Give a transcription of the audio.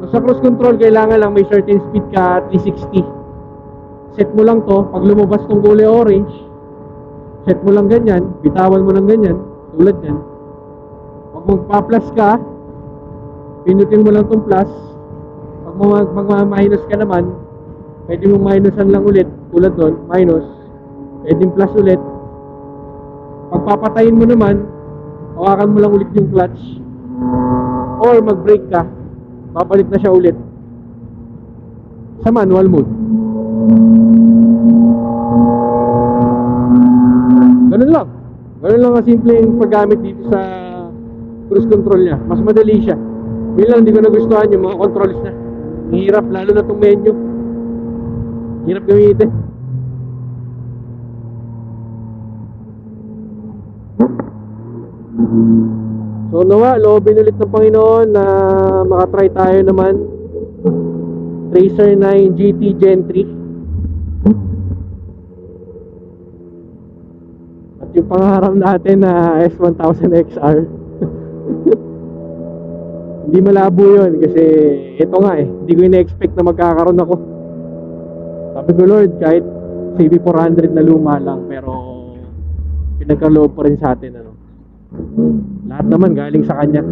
So, sa cruise control, kailangan lang may certain speed ka, 360. Set mo lang to, pag lumabas tong kulay orange, set mo lang ganyan, bitawan mo lang ganyan, tulad yan. Pag magpa-plus ka, pinutin mo lang tong plus. Pag magma-minus ka naman, pwede mong minusan lang ulit, tulad doon, minus, pwede plus ulit. Pag papatayin mo naman, hawakan mo lang ulit yung clutch, or mag-brake ka, babalik na siya ulit sa manual mode. Ganun lang ang simpleng paggamit dito sa cruise control niya. Mas madali siya. Yun lang, hindi ko nagustuhan yung mga controls na hirap, lalo na itong menu, hirap gamitin. So nawa, loobin ulit ng Panginoon na makatry tayo naman Racer 9 GT Gen 3. At yung pangarap natin na S1000XR. Hindi malabo yun kasi ito nga hindi ko ina-expect na magkakaroon ako. Sabi ko, Lord, kahit CB400 na luma lang, pero pinagkaloob pa rin sa atin, ano. Lahat naman galing sa kanya.